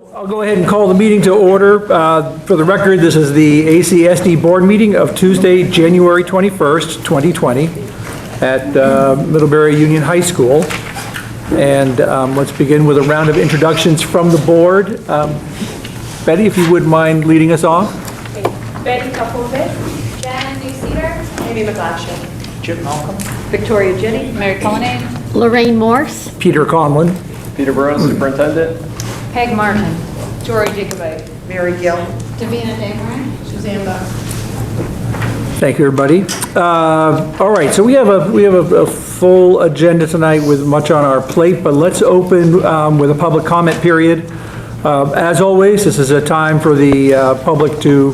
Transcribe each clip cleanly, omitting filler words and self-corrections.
I'll go ahead and call the meeting to order. For the record, this is the ACSD board meeting of Tuesday, January 21st, 2020 at Middlebury Union High School. And let's begin with a round of introductions from the board. Betty, if you wouldn't mind leading us off. Okay. Betty Kapovic, Jan Newseeder, Amy McGlashan, Chip Malcolm. Victoria Jenny, Mary Cullinane, Lorraine Morse. Peter Conlon. Peter Burns, Superintendent. Peg Martin, Jory Jacobite, Mary Gill. Davina Dagmar, Suzanne Buck. Thank you, everybody. All right, so we have a full agenda tonight with much on our plate, but let's open with a public comment period. As always, this is a time for the public to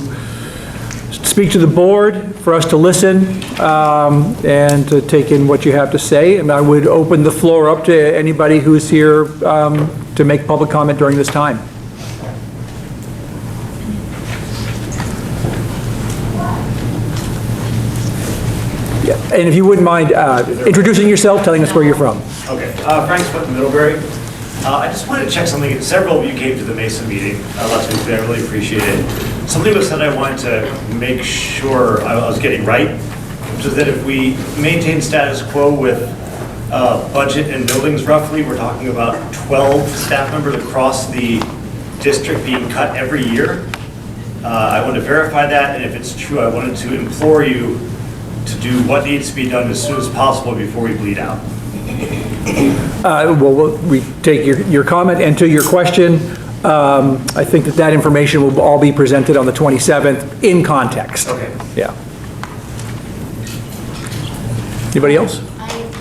speak to the board, for us to listen, and to take in what you have to say. And I would open the floor up to anybody who's here to make public comment during this time. Yeah, and if you wouldn't mind introducing yourself, telling us where you're from. Okay, Frank Smith, Middlebury. I just wanted to check something. Several of you came to the Mesa meeting last week. I really appreciate it. Something was said I wanted to make sure I was getting right, which is that if we maintain status quo with budget and buildings roughly, we're talking about 12 staff members across the district being cut every year. I want to verify that, and if it's true, I wanted to implore you to do what needs to be done as soon as possible before we bleed out. Well, we take your comment, and to your question, I think that information will all be presented on the 27th in context. Okay. Yeah. Anybody else?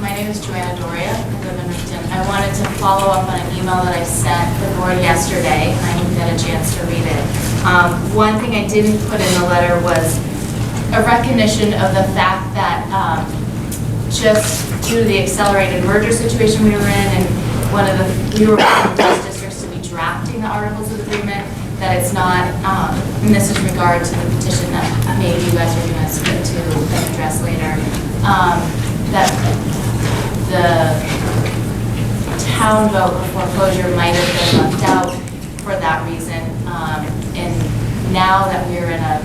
My name is Joanna Doria. I live in Richmond. I wanted to follow up on an email that I sent the board yesterday, and I didn't get a chance to read it. One thing I didn't put in the letter was a recognition of the fact that just due to the accelerated merger situation we were in, and we were one of the first districts to be drafting the articles of agreement, that it's not, and this is regard to the petition that maybe you guys are going to speak to and address later, that the town vote of foreclosure might have been left out for that reason. And now that we're in a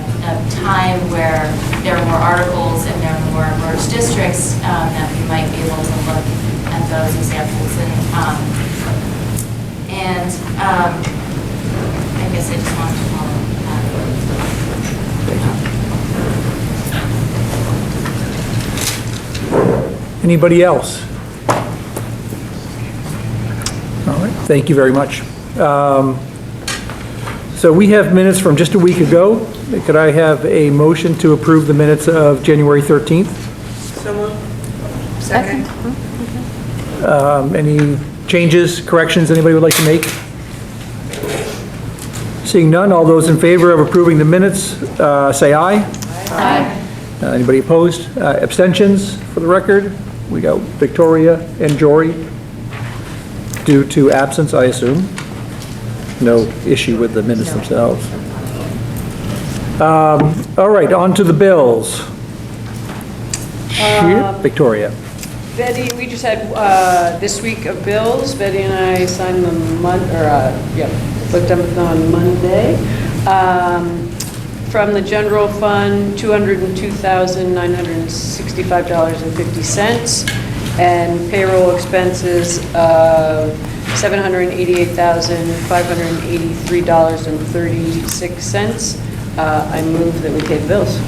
time where there are more articles and there are more merged districts, that we might be able to look at those examples. And I guess I just wanted to follow that. Anybody else? All right, thank you very much. So we have minutes from just a week ago. Could I have a motion to approve the minutes of January 13th? So moved. Second. Any changes, corrections anybody would like to make? Seeing none, all those in favor of approving the minutes, say aye. Aye. Anybody opposed? Abstentions, for the record? We got Victoria and Jory, due to absence, I assume. No issue with the minutes themselves. All right, on to the bills. Victoria. Betty, we just had this week of bills. Betty and I signed them looked them on Monday. From the general fund, $202,965.50, and payroll expenses of $788,583.36. I move that we pay the bills.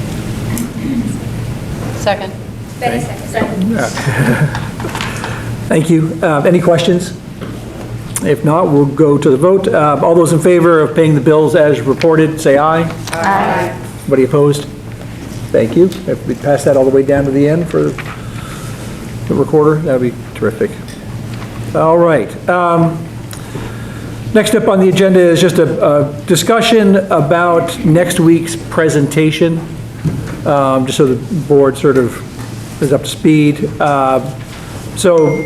Second. Betty, second. Thank you. Any questions? If not, we'll go to the vote. All those in favor of paying the bills as reported, say aye. Aye. Anybody opposed? Thank you. If we pass that all the way down to the end for the recorder, that would be terrific. All right. Next up on the agenda is just a discussion about next week's presentation, just so the board sort of is up to speed. So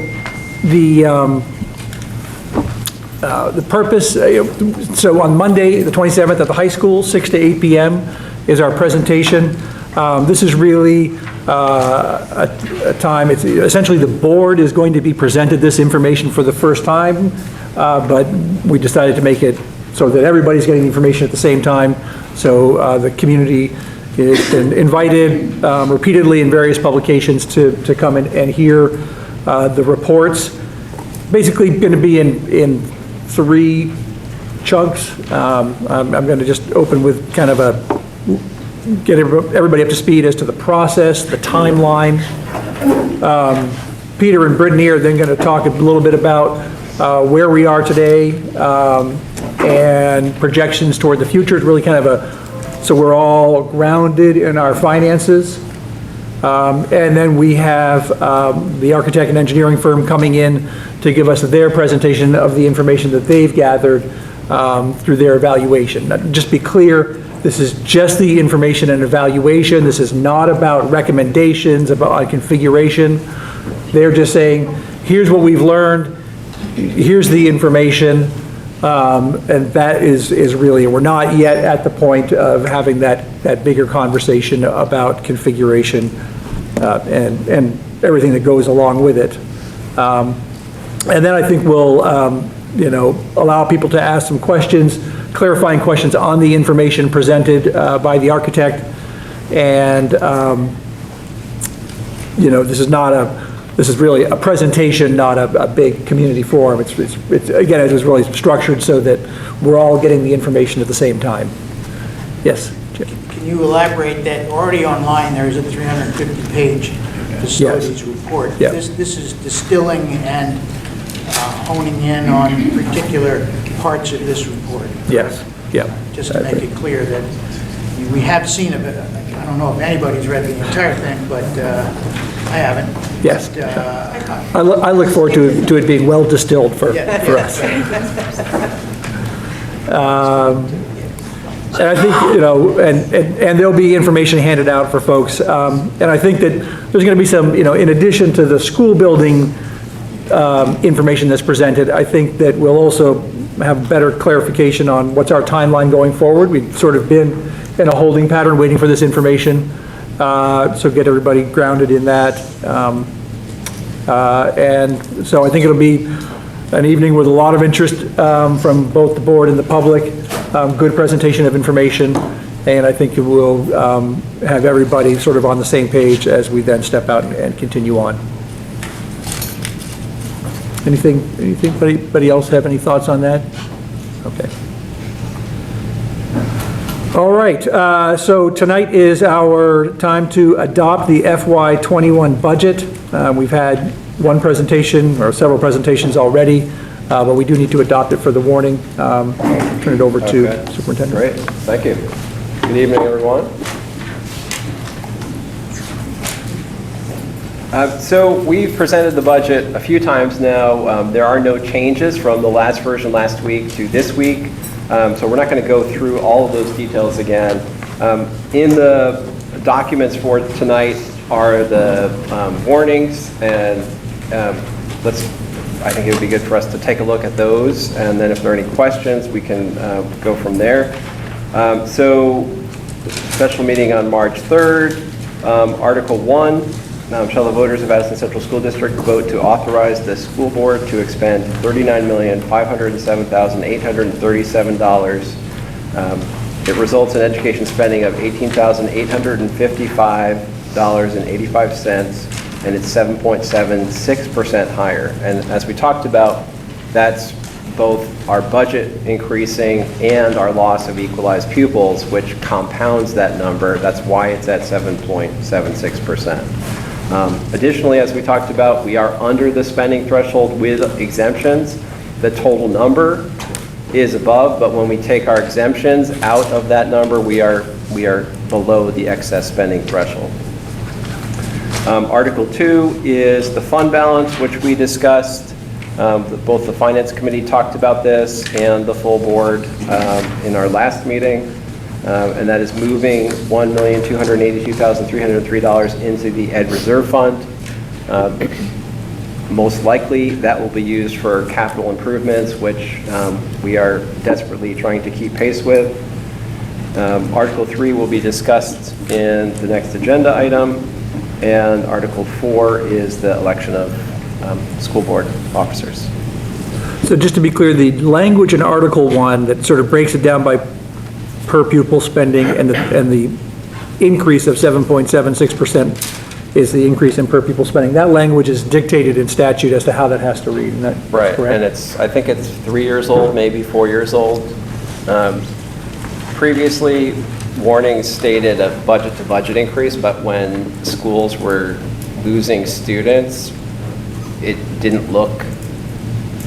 the purpose, so on Monday, the 27th at the high school, 6 to 8 p.m. is our presentation. This is really a time, it's essentially the board is going to be presented this information for the first time, but we decided to make it so that everybody's getting the information at the same time. So the community has been invited repeatedly in various publications to come and hear the reports. Basically going to be in 3 chunks. I'm going to just open with kind of get everybody up to speed as to the process, the timeline. Peter and Brittany are then going to talk a little bit about where we are today and projections toward the future. It's really kind of so we're all grounded in our finances. And then we have the architect and engineering firm coming in to give us their presentation of the information that they've gathered through their evaluation. Now, just be clear, this is just the information and evaluation. This is not about recommendations about configuration. They're just saying, here's what we've learned, here's the information, and that is really, we're not yet at the point of having that bigger conversation about configuration and everything that goes along with it. And then I think we'll, allow people to ask some questions, clarifying questions on the information presented by the architect. And, this is really a presentation, not a big community forum. It's again, it was really structured so that we're all getting the information at the same time. Yes, Jim? Can you elaborate that already online there is a 350-page facilities report? Yeah. This is distilling and honing in on particular parts of this report. Yes, yeah. Just to make it clear that we have seen a bit. I don't know if anybody's read the entire thing, but I haven't. Yes. But, I look forward to it being well distilled for us. And I think, and there'll be information handed out for folks. And I think that there's going to be some, in addition to the school building information that's presented, I think that we'll also have better clarification on what's our timeline going forward. We've sort of been in a holding pattern waiting for this information. So get everybody grounded in that. And so I think it'll be an evening with a lot of interest from both the board and the public, good presentation of information, and I think it will have everybody sort of on the same page as we then step out and continue on. Anybody else have any thoughts on that? Okay. All right, so tonight is our time to adopt the FY21 budget. We've had one presentation or several presentations already, but we do need to adopt it for the warning. I'll turn it over to Superintendent. Great, thank you. Good evening, everyone. So we've presented the budget a few times now. There are no changes from the last version last week to this week. So we're not going to go through all of those details again. In the documents for tonight are the warnings, and I think it would be good for us to take a look at those, and then if there are any questions, we can go from there. So special meeting on March 3rd, Article 1. Shall the voters of Addison Central School District vote to authorize the school board to expend $39,507,837. It results in education spending of $18,855.85, and it's 7.76% higher. And as we talked about, that's both our budget increasing and our loss of equalized pupils, which compounds that number. That's why it's at 7.76%. Additionally, as we talked about, we are under the spending threshold with exemptions. The total number is above, but when we take our exemptions out of that number, we are below the excess spending threshold. Article 2 is the fund balance, which we discussed. Both the Finance Committee talked about this and the full board in our last meeting. And that is moving $1,282,303 into the Ed Reserve Fund. Most likely that will be used for capital improvements, which we are desperately trying to keep pace with. Article 3 will be discussed in the next agenda item, and Article 4 is the election of school board officers. So just to be clear, the language in Article 1 that sort of breaks it down by per pupil spending and the increase of 7.76% is the increase in per pupil spending. That language is dictated in statute as to how that has to read, isn't that Right, correct? and I think it's 3 years old, maybe 4 years old. Previously, warnings stated a budget-to-budget increase, but when schools were losing students, it didn't look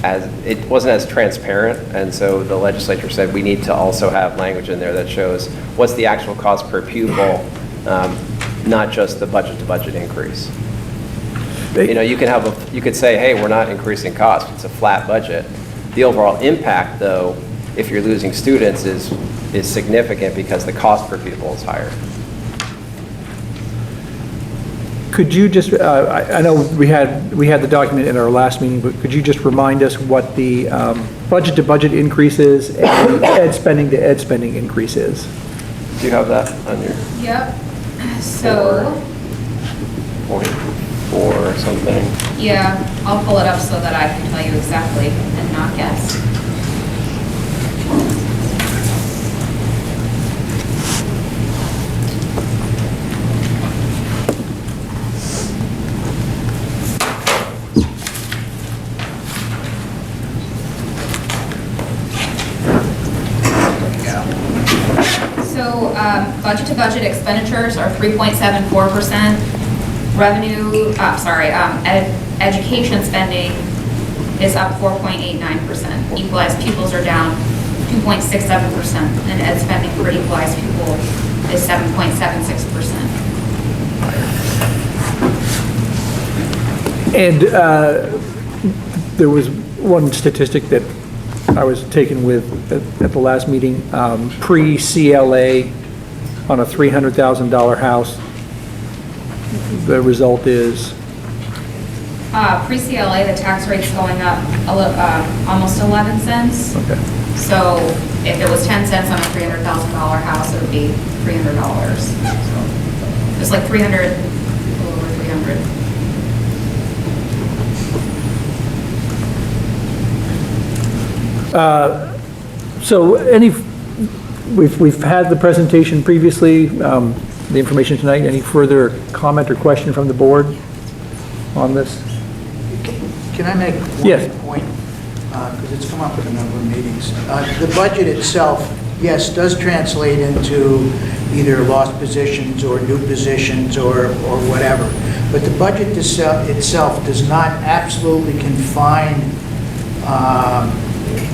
it wasn't as transparent, and so the legislature said we need to also have language in there that shows what's the actual cost per pupil, not just the budget-to-budget increase. You know, you could say, hey, we're not increasing costs, it's a flat budget. The overall impact, though, if you're losing students, is significant because the cost per pupil is higher. Could you just, I know we had the document in our last meeting, but could you just remind us what the budget-to-budget increase is and the ed spending to ed spending increase is? Do you have that on your Yep. So, 44 or something? yeah, I'll pull it up so that I can tell you exactly and not guess. So budget-to-budget expenditures are 3.74%. Revenue, education spending is up 4.89%. Equalized pupils are down 2.67%, and ed spending for equalized pupil is 7.76%. And there was one statistic that I was taken with at the last meeting, pre-CLA on a $300,000 house. The result is? Pre-CLA, the tax rate's going up almost 11 cents. Okay. So if it was 10 cents on a $300,000 house, it would be $300. So it's like 300, a little over 300. So we've had the presentation previously, the information tonight. Any further comment or question from the board on this? Can I make Yes. one point? Because it's come up in a number of meetings. The budget itself, yes, does translate into either lost positions or new positions or whatever. But the budget itself does not absolutely confine,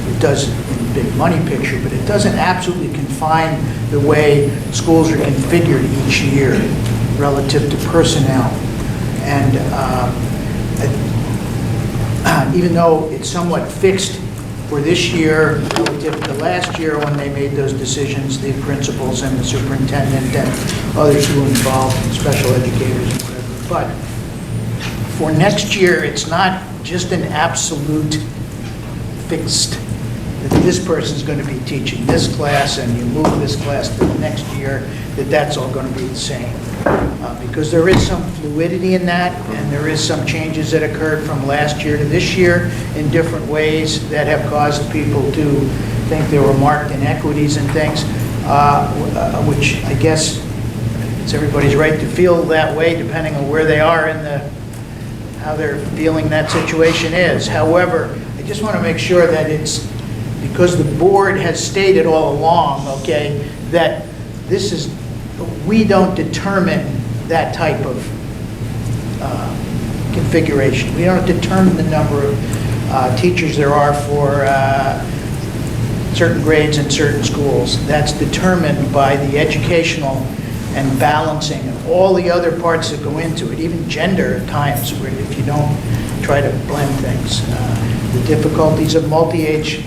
it does in the big money picture, but it doesn't absolutely confine the way schools are configured each year relative to personnel. And even though it's somewhat fixed for this year relative to last year when they made those decisions, the principals and the superintendent and others who were involved, special educators and whatever. But for next year, it's not just an absolute fixed, that this person's going to be teaching this class and you move this class to the next year, that's all going to be the same. Because there is some fluidity in that, and there is some changes that occurred from last year to this year in different ways that have caused people to think there were marked inequities and things, which I guess it's everybody's right to feel that way depending on where they are in how they're feeling that situation is. However, I just want to make sure that it's, because the board has stated all along, okay, that this is, we don't determine that type of configuration. We don't determine the number of teachers there are for certain grades in certain schools. That's determined by the educational and balancing and all the other parts that go into it, even gender at times, where if you don't try to blend things. The difficulties of multi-age,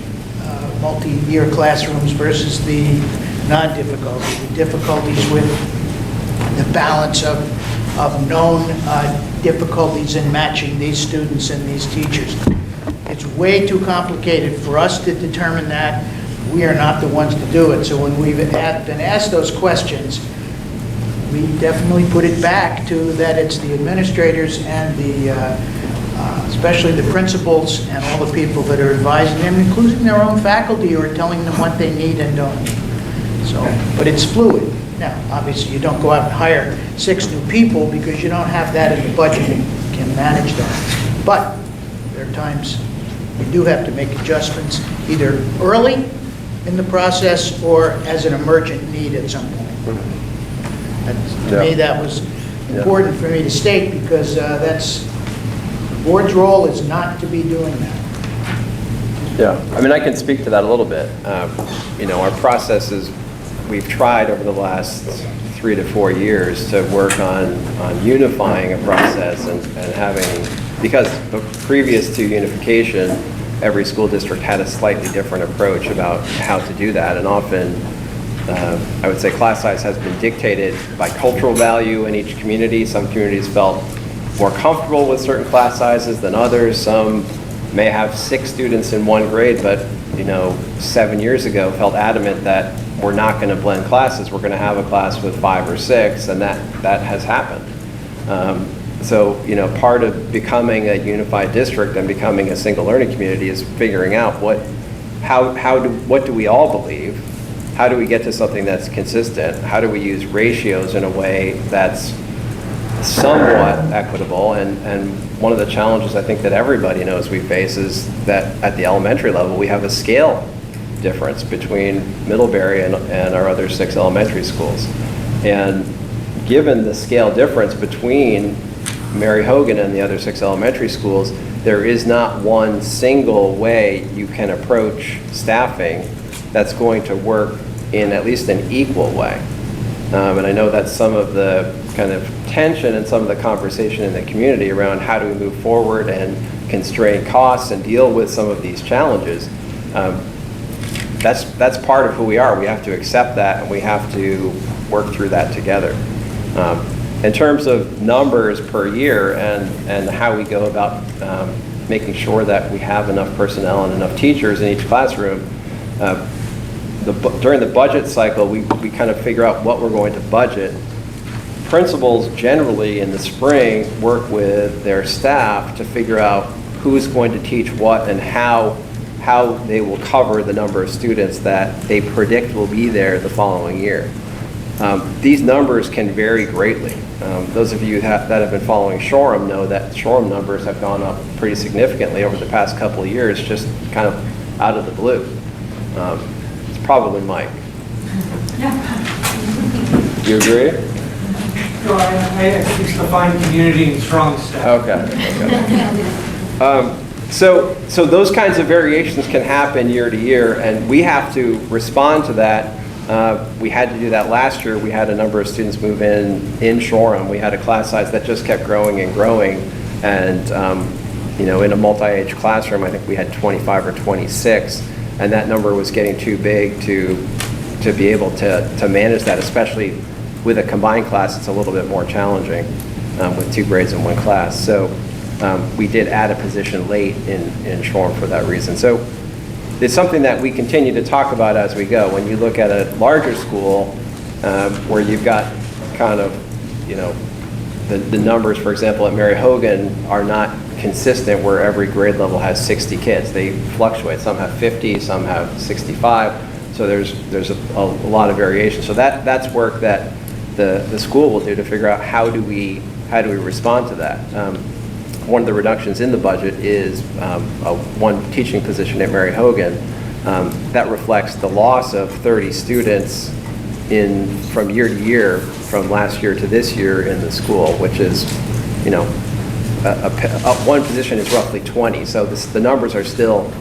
multi-year classrooms versus the non-difficulty, the difficulties with the balance of known difficulties in matching these students and these teachers. It's way too complicated for us to determine that. We are not the ones to do it. So when we've been asked those questions, we definitely put it back to that it's the administrators and the especially the principals and all the people that are advising them, including their own faculty, or telling them what they need and don't need. So, but it's fluid. Now, obviously, you don't go out and hire 6 new people because you don't have that in the budget and can manage that. But there are times you do have to make adjustments, either early in the process or as an emergent need at some point. To me, that was important for me to state, because that's, the board's role is not to be doing that. Yeah, I mean, I can speak to that a little bit. You know, our process is, we've tried over the last 3 to 4 years to work on unifying a process and having, because previous to unification, every school district had a slightly different approach about how to do that. And often, I would say class size has been dictated by cultural value in each community. Some communities felt more comfortable with certain class sizes than others. Some may have 6 students in one grade, but 7 years ago felt adamant that we're not going to blend classes. We're going to have a class with 5 or 6, and that has happened. So part of becoming a unified district and becoming a single learning community is figuring out what do we all believe? How do we get to something that's consistent? How do we use ratios in a way that's somewhat equitable? And one of the challenges I think that everybody knows we face is that at the elementary level, we have a scale difference between Middlebury and our other 6 elementary schools. And given the scale difference between Mary Hogan and the other 6 elementary schools, there is not one single way you can approach staffing that's going to work in at least an equal way. And I know that's some of the kind of tension and some of the conversation in the community around how do we move forward and constrain costs and deal with some of these challenges. That's part of who we are. We have to accept that, and we have to work through that together. In terms of numbers per year and how we go about making sure that we have enough personnel and enough teachers in each classroom, during the budget cycle, we kind of figure out what we're going to budget. Principals generally in the spring work with their staff to figure out who's going to teach what and how they will cover the number of students that they predict will be there the following year. These numbers can vary greatly. Those of you that have been following Shoreham know that Shoreham numbers have gone up pretty significantly over the past couple of years, just kind of out of the blue. It's probably Mike. You agree? No, I think it's the fine community and strong staff. Okay. So those kinds of variations can happen year to year, and we have to respond to that. We had to do that last year. We had a number of students move in Shoreham. We had a class size that just kept growing and growing, and in a multi-age classroom, I think we had 25 or 26, and that number was getting too big to be able to manage that, especially with a combined class. It's a little bit more challenging with 2 grades in one class. So we did add a position late in Shoreham for that reason. So it's something that we continue to talk about as we go. When you look at a larger school where you've got kind of, the numbers, for example, at Mary Hogan are not consistent where every grade level has 60 kids. They fluctuate. Some have 50, some have 65. So there's a lot of variation. So that's work that the school will do to figure out how do we respond to that. One of the reductions in the budget is one teaching position at Mary Hogan. That reflects the loss of 30 students from year to year, from last year to this year in the school, which is, one position is roughly 20. So the numbers are still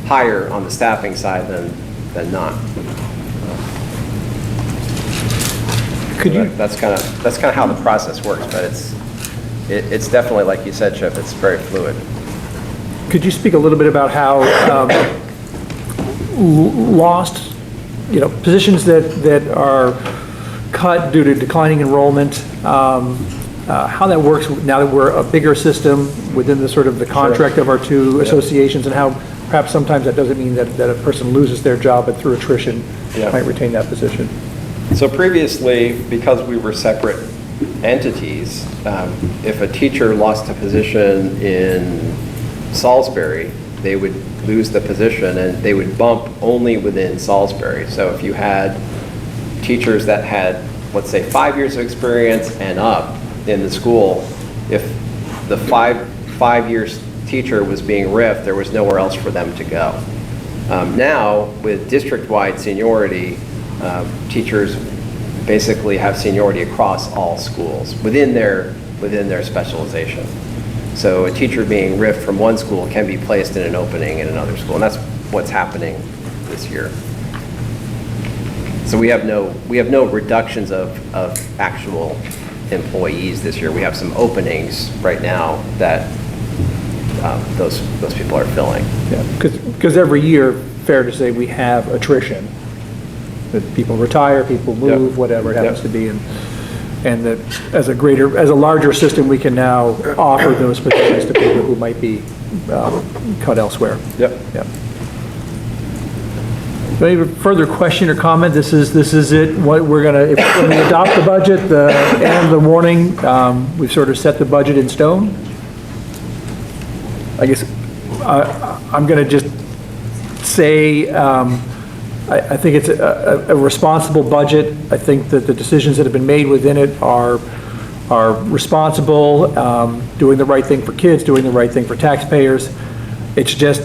higher on the staffing side than not. That's kind of how the process works, but it's definitely, like you said, Chip, it's very fluid. Could you speak a little bit about how lost, positions that are cut due to declining enrollment, how that works now that we're a bigger system within the sort of the contract of our 2 associations, and how perhaps sometimes that doesn't mean that a person loses their job, but through attrition might retain that position? So previously, because we were separate entities, if a teacher lost a position in Salisbury, they would lose the position and they would bump only within Salisbury. So if you had teachers that had, let's say, 5 years of experience and up in the school, if the five years teacher was being riffed, there was nowhere else for them to go. Now, with district-wide seniority, teachers basically have seniority across all schools within their specialization. So a teacher being riffed from one school can be placed in an opening in another school, and that's what's happening this year. So we have no reductions of actual employees this year. We have some openings right now that those people are filling. Yeah, because every year, fair to say, we have attrition. That people retire, people move, Yep. whatever it happens Yep. to be, and that as a larger system, we can now offer those positions to people who might be cut elsewhere. Yep. Yep. Any further question or comment? This is it. What we're gonna, when we adopt the budget and the warning, we've sort of set the budget in stone. I guess I'm going to just say I think it's a responsible budget. I think that the decisions that have been made within it are responsible, doing the right thing for kids, doing the right thing for taxpayers. It's just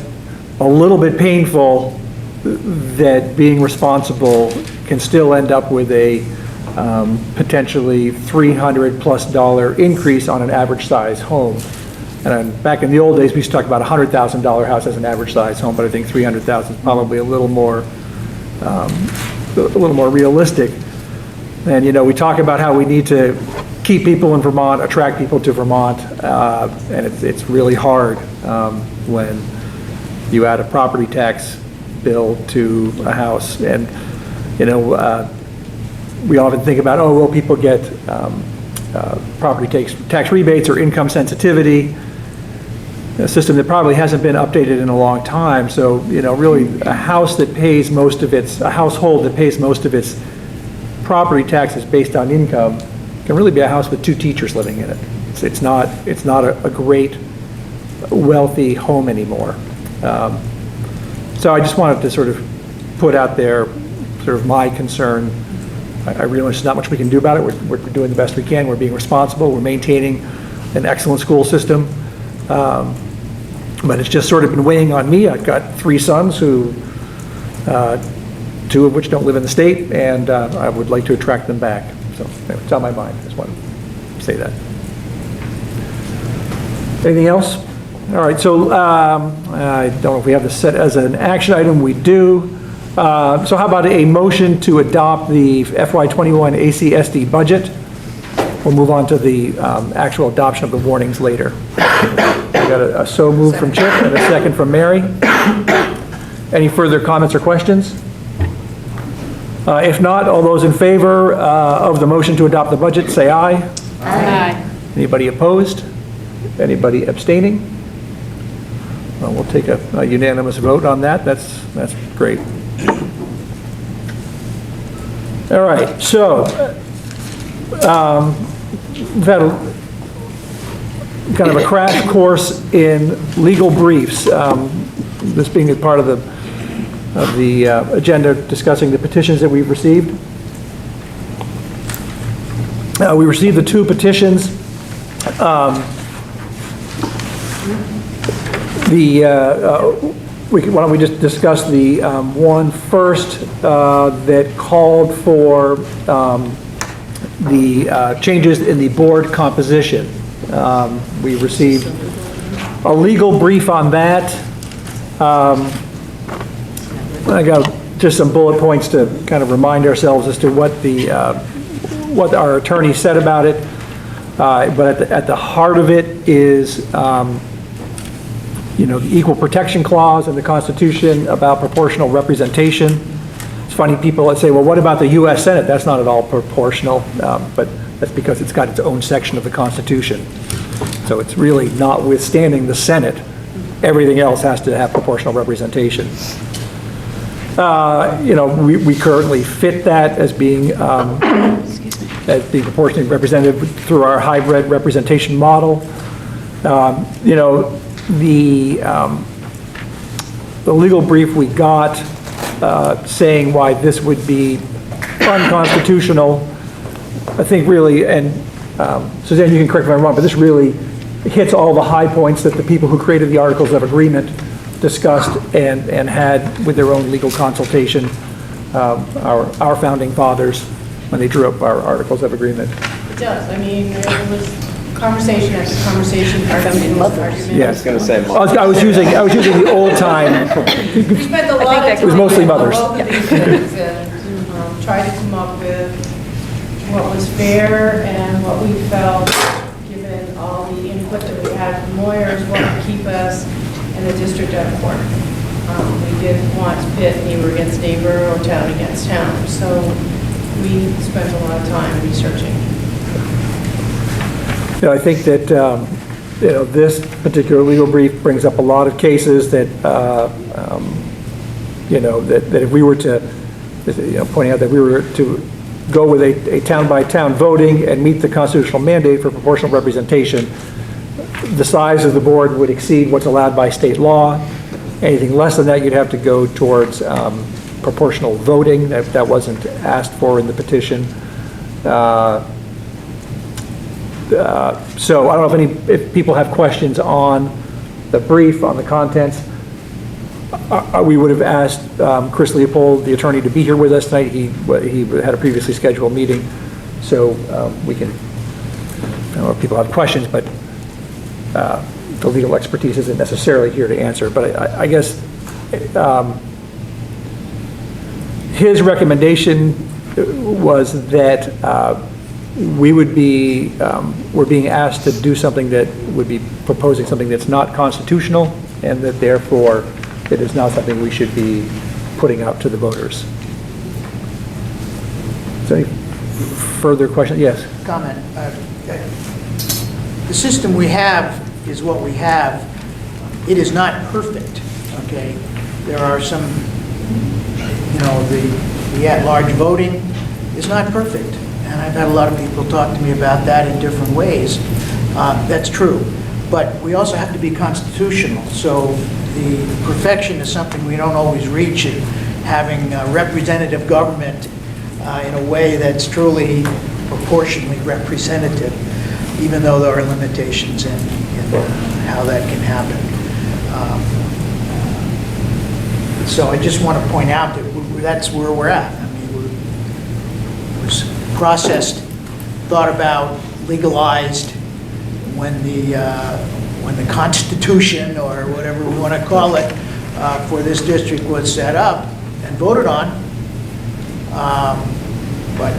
a little bit painful that being responsible can still end up with a potentially $300+ increase on an average size home. And back in the old days, we used to talk about a $100,000 house as an average size home, but I think 300,000 is probably a little more realistic. And, you know, we talk about how we need to keep people in Vermont, attract people to Vermont, and it's really hard when you add a property tax bill to a house. And, you know, we often think about, oh, well, people get property tax rebates or income sensitivity, a system that probably hasn't been updated in a long time. So, you know, really a household that pays most of its property taxes based on income can really be a house with 2 teachers living in it. It's not a great, wealthy home anymore. So I just wanted to sort of put out there sort of my concern. I realize there's not much we can do about it. We're doing the best we can. We're being responsible. We're maintaining an excellent school system. But it's just sort of been weighing on me. I've got 3 sons who, 2 of which don't live in the state, and I would like to attract them back. So it's on my mind. I just want to say that. Anything else? All right, so I don't know if we have this set as an action item. We do. So how about a motion to adopt the FY21 ACSD budget? We'll move on to the actual adoption of the warnings later. We got a so moved from Chip and a second from Mary. Any further comments or questions? If not, all those in favor of the motion to adopt the budget, say aye. Aye. Anybody opposed? Anybody abstaining? Well, we'll take a unanimous vote on that. That's great. All right, so we've had kind of a crash course in legal briefs. This being a part of the agenda discussing the petitions that we've received. We received the 2 petitions. Why don't we just discuss the one first that called for the changes in the board composition. We received a legal brief on that. I got just some bullet points to kind of remind ourselves as to what our attorney said about it. But at the heart of it is you know, the Equal Protection Clause in the Constitution about proportional representation. It's funny, people that say, well, what about the U.S. Senate? That's not at all proportional, but that's because it's got its own section of the Constitution. So it's really notwithstanding the Senate, everything else has to have proportional representation. You know, we currently fit that as being as being proportionally represented through our hybrid representation model. You know, the legal brief we got saying why this would be unconstitutional, I think really, and Suzanne, you can correct me if I'm wrong, but this really hits all the high points that the people who created the Articles of Agreement discussed and had with their own legal consultation, our founding fathers, when they drew up our Articles of Agreement. It does, I mean, it was conversation after conversation, argument after argument. Yeah. I was going to say, I was using the old time, We spent a lot of time. It was mostly mothers. on both of these things and tried to come up with what was fair and what we felt, given all the input that we had from lawyers, what would keep us in the district out of court. We didn't want to pit neighbor against neighbor or town against town, so we spent a lot of time researching. you know, I think that, you know, this particular legal brief brings up a lot of cases that, you know, that if we were to, you know, pointing out that we were to go with a town-by-town voting and meet the constitutional mandate for proportional representation, the size of the board would exceed what's allowed by state law. Anything less than that, you'd have to go towards proportional voting. That wasn't asked for in the petition. So I don't know if people have questions on the brief, on the contents. We would have asked Chris Leopold, the attorney, to be here with us tonight. He had a previously scheduled meeting, so we can, I don't know if people have questions, but the legal expertise isn't necessarily here to answer. But I guess his recommendation was that we would be, we're being asked to do something that would be proposing something that's not constitutional, and that therefore it is not something we should be putting out to the voters. Is there any further questions? Yes. Comment. The system we have is what we have. It is not perfect, okay? There are some, you know, the at-large voting is not perfect. And I've had a lot of people talk to me about that in different ways. That's true. But we also have to be constitutional. So the perfection is something we don't always reach, in having representative government in a way that's truly proportionally representative, even though there are limitations in how that can happen. So I just want to point out that that's where we're at. I mean, it was processed, thought about, legalized when the Constitution, or whatever we want to call it, for this district was set up and voted on. But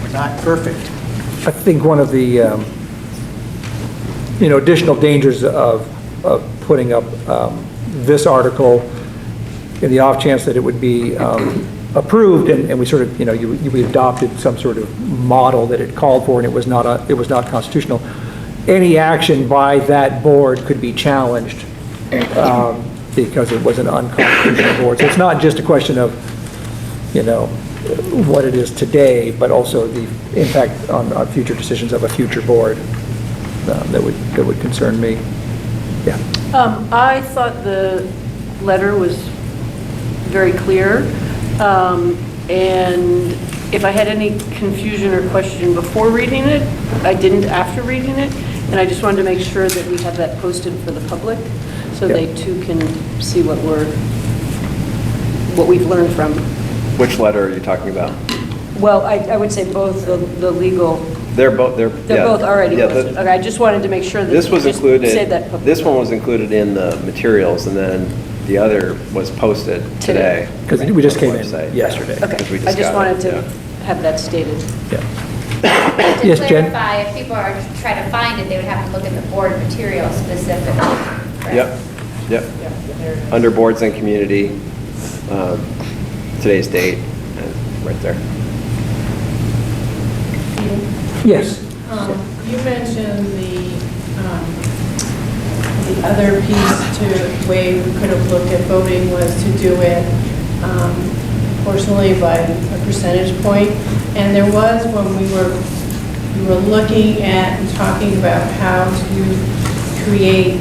we're not perfect. I think one of the, you know, additional dangers of putting up this article in the off chance that it would be approved, and we sort of, you know, we adopted some sort of model that it called for, and it was not constitutional. Any action by that board could be challenged because it was an unconstitutional board. So it's not just a question of, you know, what it is today, but also the impact on future decisions of a future board that would concern me. Yeah. I thought the letter was very clear, and if I had any confusion or question before reading it, I didn't after reading it, and I just wanted to make sure that we have that posted for the public, so Yeah. they too can see what we've learned from. which letter are you talking about? Well, I would say both the legal, They're both already posted. Okay, I just wanted to make sure that This was just included. say that publicly. This one was included in the materials, and then the other was posted today. Because we just came in Website. yesterday. Because we Okay, just I just got wanted it, to yeah. have that stated. Yeah. To Yes, Jen? clarify, if people are trying to find it, they would have to look at the board material specifically. Right? Yep. Under boards and community, today's date, right there. Yes. You mentioned the other piece to way we could have looked at voting was to do it proportionally by a percentage point. And there was, when we were looking at and talking about how to create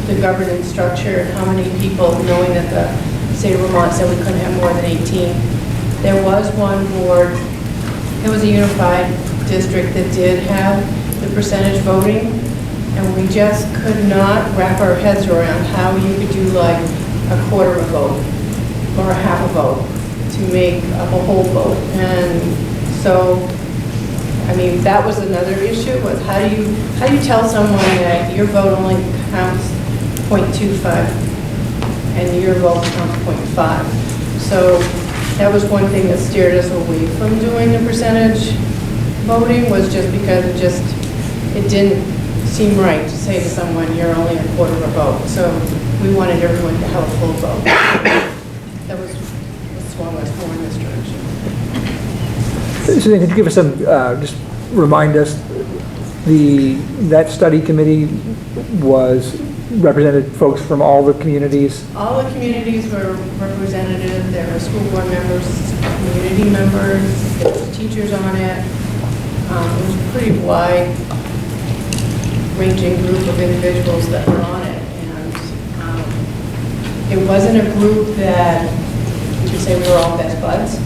the governance structure, how many people, knowing that the state of Vermont said we couldn't have more than 18. There was one board, it was a unified district that did have the percentage voting, and we just could not wrap our heads around how you could do like a quarter of a vote or a half a vote to make a whole vote. And so, I mean, that was another issue, was how do you tell someone that your vote only counts 0.25 and your vote counts 0.5. So that was one thing that steered us away from doing the percentage voting, was just because it didn't seem right to say to someone, you're only a quarter of a vote. So we wanted everyone to have a full vote. That was what swung us more in this direction. Suzanne, could you give us some, just remind us, that study committee represented folks from all the communities? All the communities were represented. There were school board members, community members, there were teachers on it. It was a pretty wide ranging group of individuals that were on it. And it wasn't a group that, we should say we were all best buds,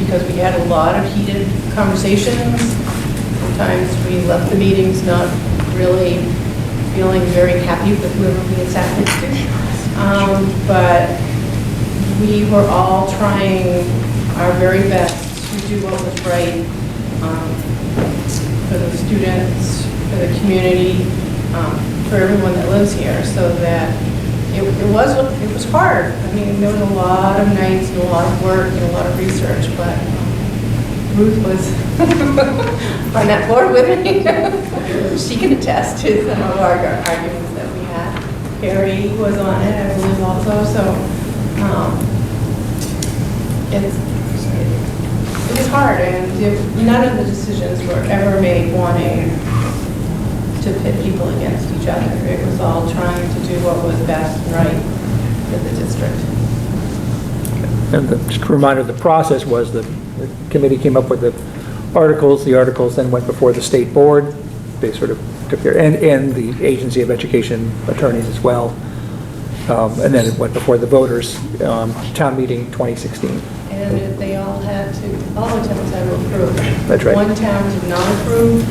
because we had a lot of heated conversations. Sometimes we left the meetings not really feeling very happy with whoever we had sat next to. But we were all trying our very best to do what was right for the students, for the community, for everyone that lives here, so that it was hard. I mean, there was a lot of nights and a lot of work and a lot of research, but Ruth was on that board with me. She can attest to some of our arguments that we had. Harry was on it, I believe, also. So it was hard, and none of the decisions were ever made wanting to pit people against each other. It was all trying to do what was best and right for the district. And just a reminder, the process was the committee came up with the articles then went before the state board. They sort of took their, and the Agency of Education attorneys as well. And then it went before the voters, town meeting 2016. And they all had to, all the towns had to approve. That's right. One town did not approve,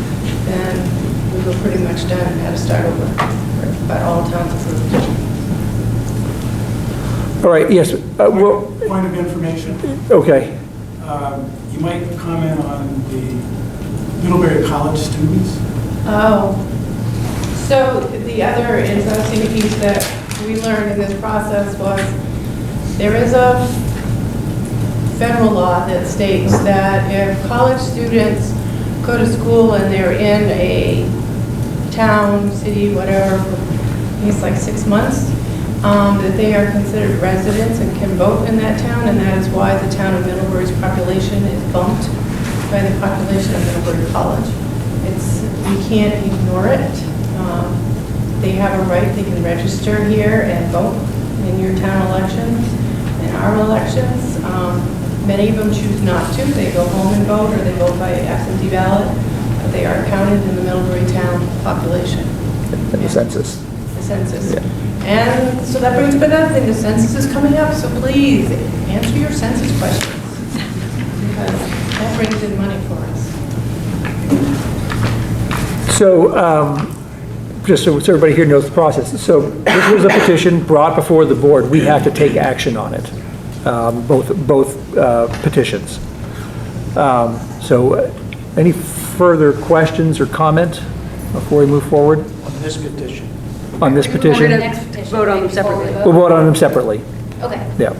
then we were pretty much done and had to start over. But all towns approved. All right, yes. Point of information. Okay. You might comment on the Middlebury College students. Oh, so the other interesting piece that we learned in this process was there is a federal law that states that if college students go to school and they're in a town, city, whatever, for it's like 6 months, that they are considered residents and can vote in that town, and that is why the town of Middlebury's population is bumped by the population of Middlebury College. You can't ignore it. They have a right, they can register here and vote in your town elections, in our elections. Many of them choose not to. They go home and vote, or they vote by absentee ballot, but they are counted in the Middlebury town population. The census. The census. Yeah. And so that brings up another thing, the census is coming up, so please answer your census questions, because that brings in money for us. So, just so everybody here knows the process. So this was a petition brought before the board. We have to take action on it, both petitions. So any further questions or comment before we move forward On this petition. on this petition? The next petition, vote on them right, before we separately. vote. We'll vote on them separately. Okay. Yeah.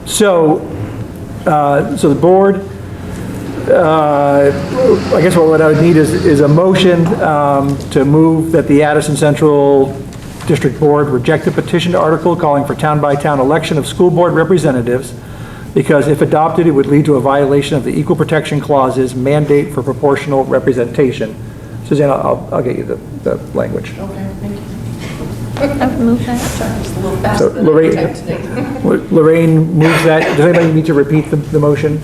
So the board, I guess what I would need is a motion to move that the Addison Central District Board reject the petition article calling for town-by-town election of school board representatives, because if adopted, it would lead to a violation of the Equal Protection Clause's mandate for proportional representation. Suzanne, I'll get you the language. Okay, thank you. I've moved that. Just a little So faster than I Lorraine, typed today. Lorraine moves that. Does anybody need to repeat the motion?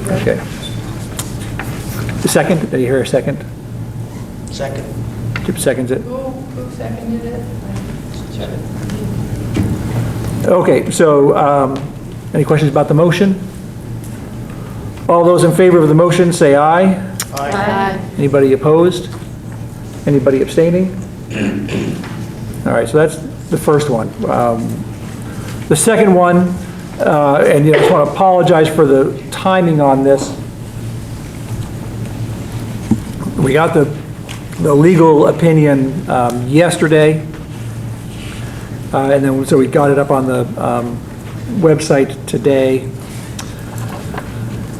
Okay. The second, did you hear a second? Second. Chip seconds it. Who seconded it? Okay, so any questions about the motion? All those in favor of the motion, say aye. Aye. Anybody opposed? Anybody abstaining? All right, so that's the first one. The second one, and I just want to apologize for the timing on this. We got the legal opinion yesterday, and then so we got it up on the website today.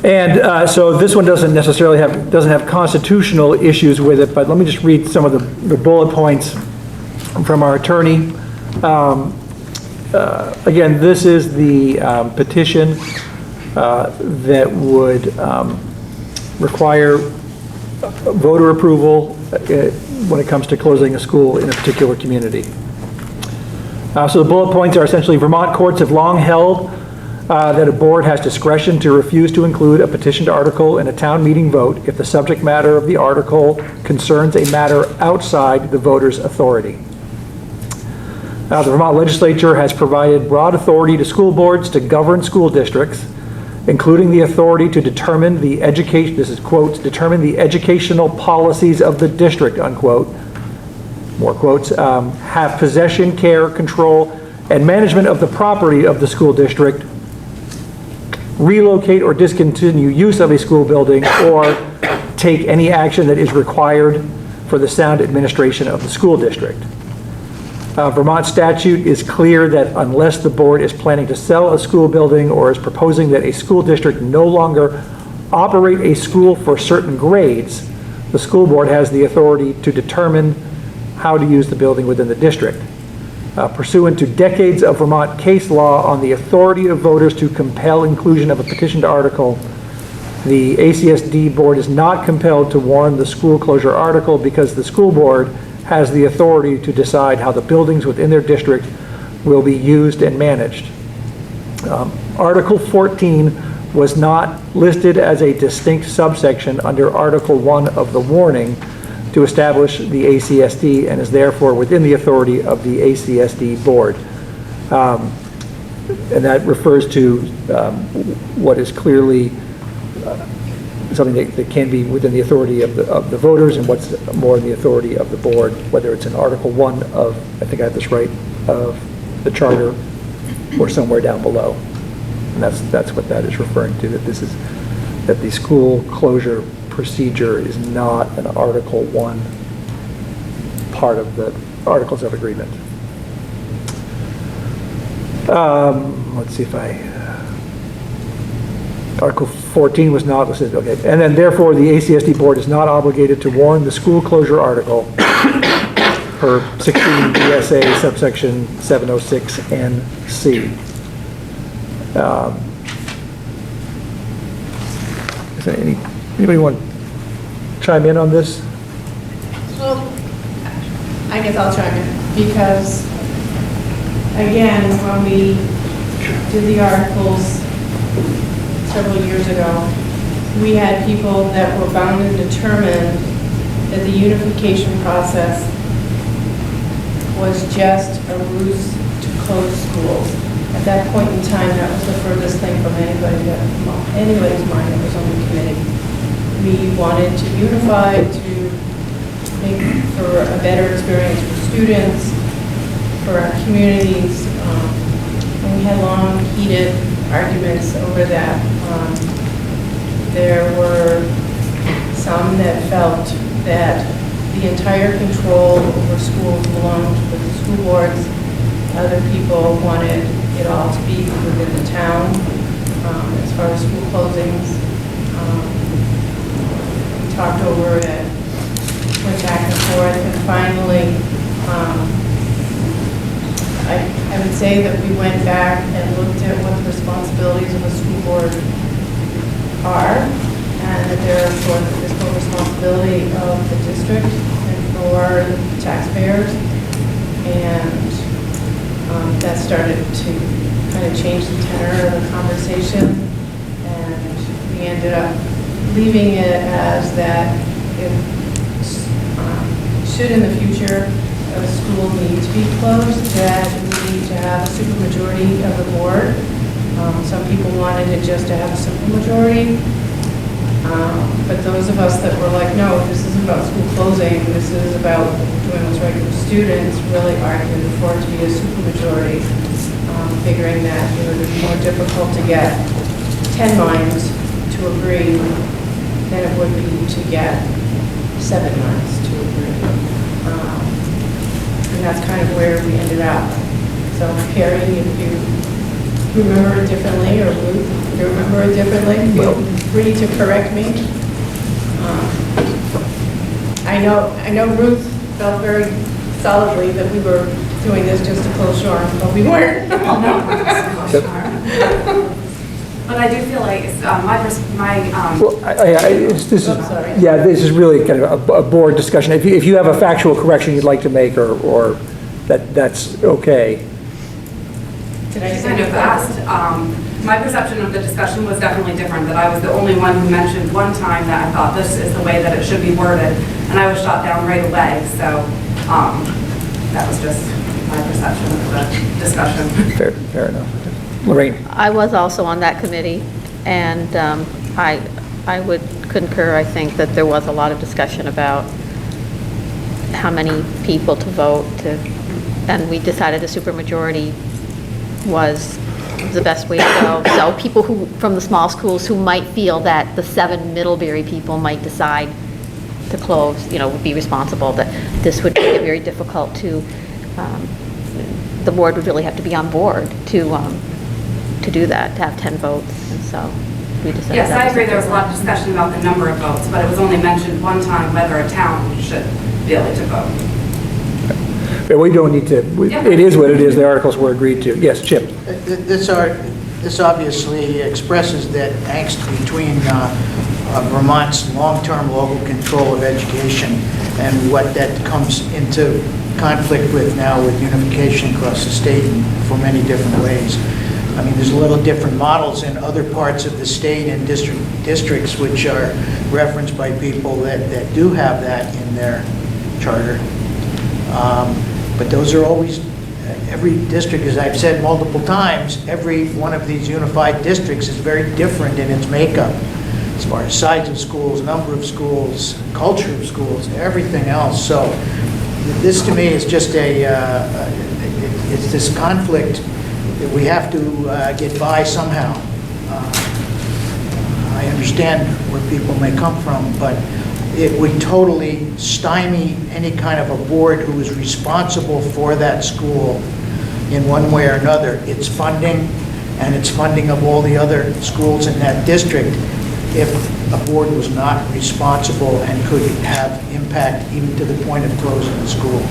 And so this one doesn't necessarily have constitutional issues with it, but let me just read some of the bullet points from our attorney. Again, this is the petition that would require voter approval when it comes to closing a school in a particular community. So the bullet points are essentially Vermont courts have long held that a board has discretion to refuse to include a petitioned article in a town meeting vote if the subject matter of the article concerns a matter outside the voter's authority. The Vermont legislature has provided broad authority to school boards to govern school districts, including the authority to determine the education, this is quotes, determine the educational policies of the district, unquote, more quotes, have possession, care, control, and management of the property of the school district, relocate or discontinue use of a school building, or take any action that is required for the sound administration of the school district. Vermont statute is clear that unless the board is planning to sell a school building or is proposing that a school district no longer operate a school for certain grades, the school board has the authority to determine how to use the building within the district. Pursuant to decades of Vermont case law on the authority of voters to compel inclusion of a petitioned article, the ACSD board is not compelled to warn the school closure article because the school board has the authority to decide how the buildings within their district will be used and managed. Article 14 was not listed as a distinct subsection under Article 1 of the warning to establish the ACSD and is therefore within the authority of the ACSD board. And that refers to what is clearly something that can be within the authority of the voters and what's more in the authority of the board, whether it's in Article 1 of, I think I have this right, of the charter or somewhere down below. And that's what that is referring to, that the school closure procedure is not an Article 1 part of the Articles of Agreement. Let's see if Article 14 was not listed, okay. And then therefore the ACSD board is not obligated to warn the school closure article per 16 BSA subsection 706 NC. Is there anybody want to chime in on this? Well, I guess I'll chime in, because, again, when we did the articles several years ago, we had people that were bound and determined that the unification process was just a ruse to close schools. At that point in time, that was the furthest thing from anybody's mind that was on the committee. We wanted to unify to make for a better experience for students, for our communities, and we had long, heated arguments over that. There were some that felt that the entire control over schools belonged to the school boards. Other people wanted it all to be within the town as far as school closings. We talked over it, went back and forth, and finally, I would say that we went back and looked at what the responsibilities of a school board are, and that they're for the fiscal responsibility of the district and for for taxpayers. And that started to kind of change the tenor of the conversation. And we ended up leaving it as that if, should in the future a school need to be closed, that we need to have a supermajority of the board. Some people wanted it just to have a simple majority. But those of us that were like, no, this isn't about school closing, this is about doing what's right for students, really argued for it to be a supermajority, figuring that it would be more difficult to get 10 minds to agree than it would be to get 7 minds to agree. And that's kind of where we ended up. So Carrie, if you remember it differently, or Ruth, if you remember it differently, feel free to correct me. I know Ruth felt very solidly that we were doing this just to close Shoreham, but we weren't. But I do feel like it's, Well, this is, Oh, sorry. yeah, this is really kind of a board discussion. If you have a factual correction you'd like to make, or that's okay. Did I say kind of fast. My perception of the discussion was definitely different, that I was the only one who mentioned one time that I thought this is the way that it should be worded, and I was shot down right away, so that was just my perception of the discussion. Fair enough. Lorraine? I was also on that committee, and I would concur. I think that there was a lot of discussion about how many people to vote, and we decided a supermajority was the best way to go. So people who, from the small schools, who might feel that the 7 Middlebury people might decide to close, would be responsible, that this would make it very difficult to, the board would really have to be on board to do that, to have 10 votes, and so we decided. Yes, I agree there was a lot of discussion about the number of votes, but it was only mentioned one time whether a town should be able to vote. Yeah, we don't need to, it is what it is, the articles were agreed to. Yes, Chip? This obviously expresses that angst between Vermont's long-term local control of education and what that comes into conflict with now with unification across the state for many different ways. I mean, there's a little different models in other parts of the state and districts which are referenced by people that do have that in their charter. But those are always, every district, as I've said multiple times, every one of these unified districts is very different in its makeup, as far as size of schools, number of schools, culture of schools, everything else. So this to me is just it's this conflict that we have to get by somehow. I understand where people may come from, but it would totally stymie any kind of a board who is responsible for that school in one way or another. Its funding and its funding of all the other schools in that district, if a board was not responsible and could have impact even to the point of closing the school.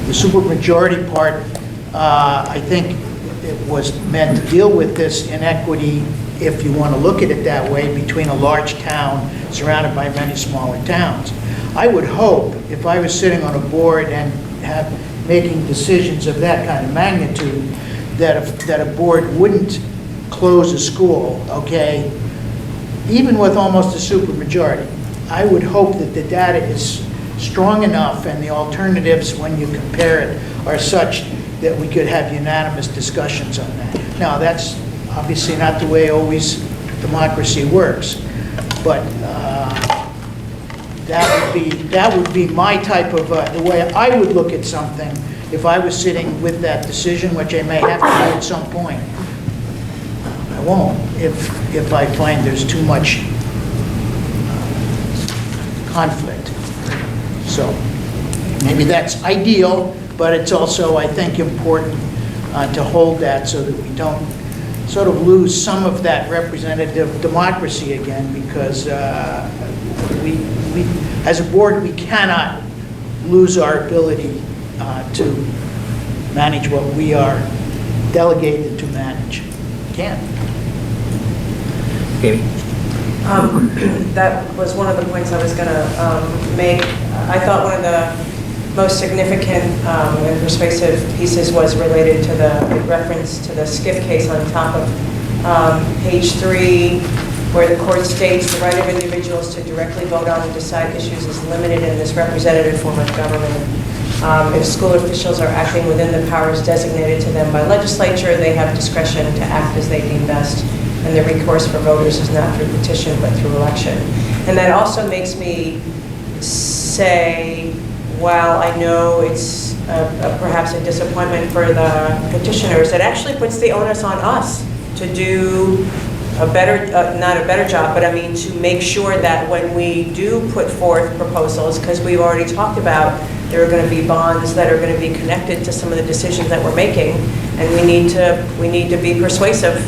The supermajority part, I think it was meant to deal with this inequity, if you want to look at it that way, between a large town surrounded by many smaller towns. I would hope, if I was sitting on a board and making decisions of that kind of magnitude, that a board wouldn't close a school, okay, even with almost a supermajority. I would hope that the data is strong enough and the alternatives, when you compare it, are such that we could have unanimous discussions on that. Now, that's obviously not the way always democracy works, but that would be my type of, the way I would look at something if I was sitting with that decision, which I may have to do at some point. I won't if I find there's too much conflict. So maybe that's ideal, but it's also, I think, important to hold that so that we don't sort of lose some of that representative democracy again, because we as a board, we cannot lose our ability to manage what we are delegated to manage. Can't. That was one of the points I was going to make. I thought one of the most significant and persuasive pieces was related to the reference to the skiff case on top of page 3, where the court states the right of individuals to directly vote on and decide issues is limited in this representative form of government. If school officials are acting within the powers designated to them by legislature, they have discretion to act as they deem best, and the recourse for voters is not through petition but through election. And that also makes me say, while I know it's perhaps a disappointment for the petitioners, it actually puts the onus on us to do a better, not a better job, but I mean to make sure that when we do put forth proposals, because we've already talked about there are going to be bonds that are going to be connected to some of the decisions that we're making, and we need to be persuasive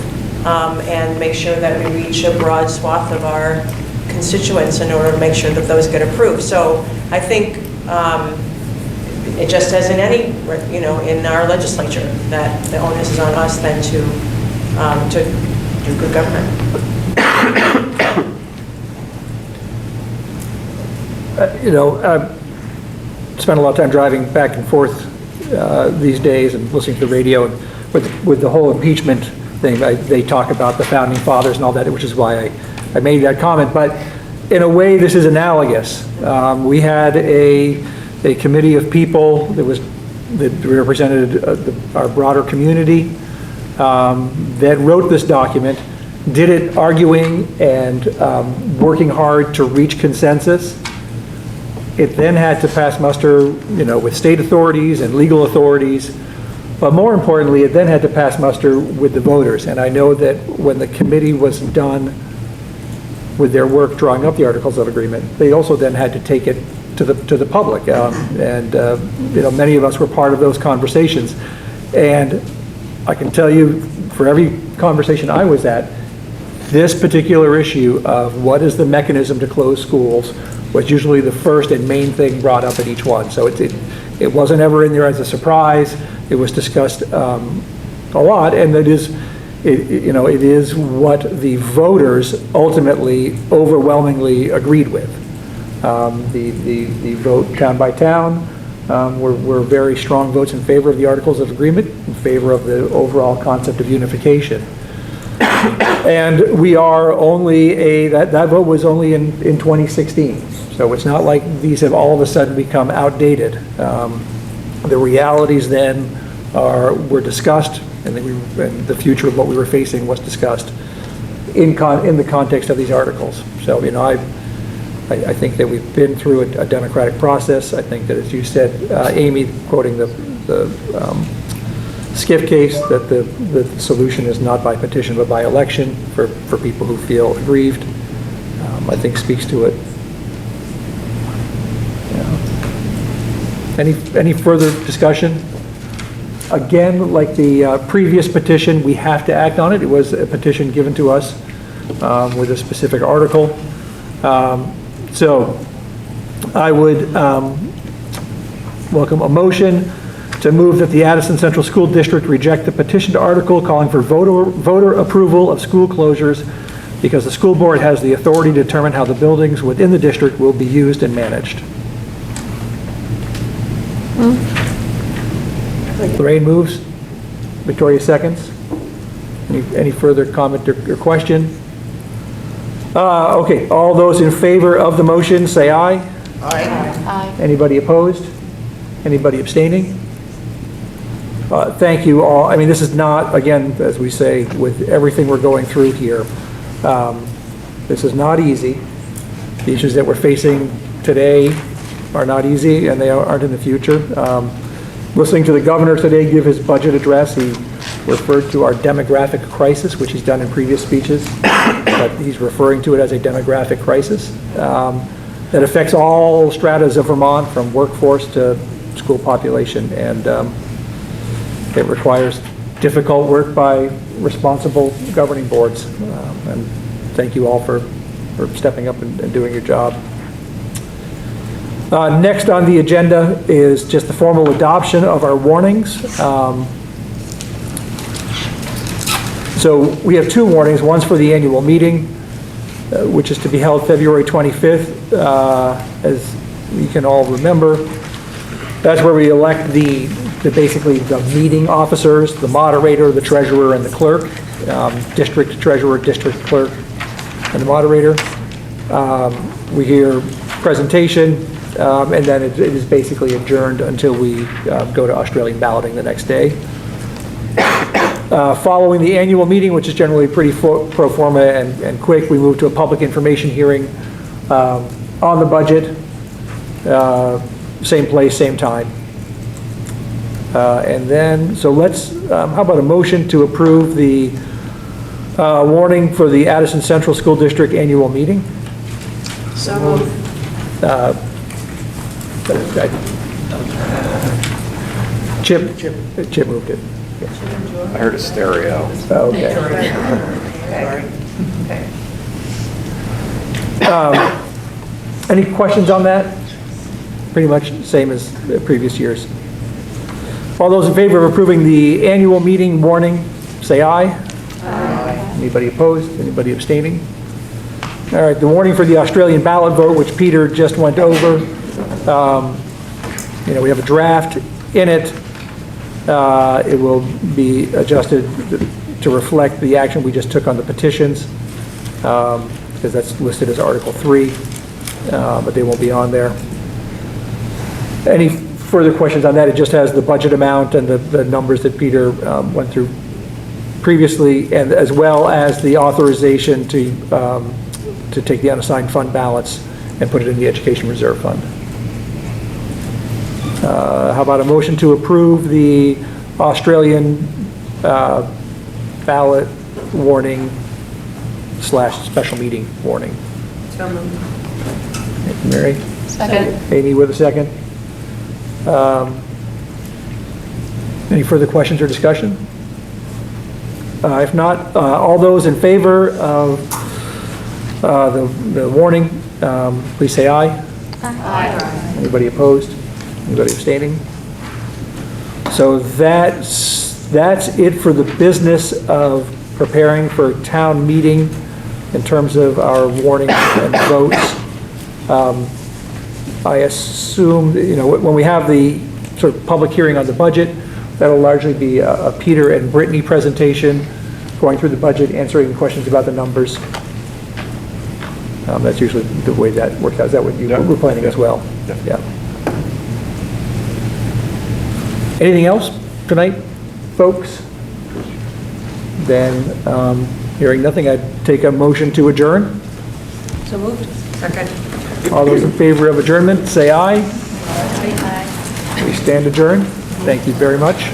and make sure that we reach a broad swath of our constituents in order to make sure that those get approved. So I think it just as in any, in our legislature, that the onus is on us then to do good government. Spend a lot of time driving back and forth these days and listening to the radio, and with the whole impeachment thing, they talk about the founding fathers and all that, which is why I made that comment. But in a way, this is analogous. We had a committee of people that represented our broader community that wrote this document, did it arguing and working hard to reach consensus. It then had to pass muster, with state authorities and legal authorities, but more importantly, it then had to pass muster with the voters. And I know that when the committee was done with their work drawing up the Articles of Agreement, they also then had to take it to the public. Many of us were part of those conversations. And I can tell you, for every conversation I was at, this particular issue of what is the mechanism to close schools was usually the first and main thing brought up at each one. So it wasn't ever in there as a surprise. It was discussed a lot, and it is what the voters ultimately overwhelmingly agreed with. The vote town by town were very strong votes in favor of the Articles of Agreement, in favor of the overall concept of unification. And we are only that vote was only in 2016. So it's not like these have all of a sudden become outdated. The realities then were discussed, and the future of what we were facing was discussed in the context of these articles. So, I think that we've been through a democratic process. I think that, as you said, Amy, quoting the Skiff case, that the solution is not by petition but by election for people who feel aggrieved, I think speaks to it. Any further discussion? Again, like the previous petition, we have to act on it. It was a petition given to us with a specific article. So I would welcome a motion to move that the Addison Central School District reject the petitioned article calling for voter approval of school closures because the school board has the authority to determine how the buildings within the district will be used and managed. Lorraine moves. Victoria seconds. Any further comment or question? Okay, all those in favor of the motion say aye. Aye. Aye. Anybody opposed? Anybody abstaining? Thank you all. I mean, this is not, again, as we say, with everything we're going through here, this is not easy. The issues that we're facing today are not easy, and they aren't in the future. Listening to the governor today give his budget address, he referred to our demographic crisis, which he's done in previous speeches, but he's referring to it as a demographic crisis that affects all stratas of Vermont, from workforce to school population, and it requires difficult work by responsible governing boards. And thank you all for stepping up and doing your job. Next on the agenda is just the formal adoption of our warnings. So we have two warnings. One's for the annual meeting, which is to be held February 25th. As you can all remember, that's where we elect basically the meeting officers, the moderator, the treasurer, and the clerk, district treasurer, district clerk, and the moderator. We hear presentation, and then it is basically adjourned until we go to Australian balloting the next day. Following the annual meeting, which is generally pretty pro forma and quick, we move to a public information hearing on the budget, same place, same time. And then, so how about a motion to approve the warning for the Addison Central School District annual meeting? So moved. Chip moved it. I heard a stereo. Okay. Any questions on that? Pretty much same as the previous years. All those in favor of approving the annual meeting warning, say aye. Aye. Anybody opposed? Anybody abstaining? All right, the warning for the Australian ballot vote, which Peter just went over. We have a draft in it. It will be adjusted to reflect the action we just took on the petitions, because that's listed as Article 3, but they won't be on there. Any further questions on that? It just has the budget amount and the numbers that Peter went through previously, and as well as the authorization to take the unassigned fund balance and put it in the Education Reserve Fund. How about a motion to approve the Australian ballot warning / special meeting warning? So moved. Thank you, Mary. Second. Amy with a second. Any further questions or discussion? If not, all those in favor of the warning, please say aye. Aye. Anybody opposed? Anybody abstaining? So that's it for the business of preparing for town meeting in terms of our warning and votes. I assume, when we have the sort of public hearing on the budget, that'll largely be a Peter and Brittany presentation, going through the budget, answering questions about the numbers. That's usually the way that works out. Is that what you were planning as well? Yeah. Anything else tonight, folks? Then, hearing nothing, I'd take a motion to adjourn. So moved. Second. All those in favor of adjournment, say aye. Aye. We stand adjourned. Thank you very much.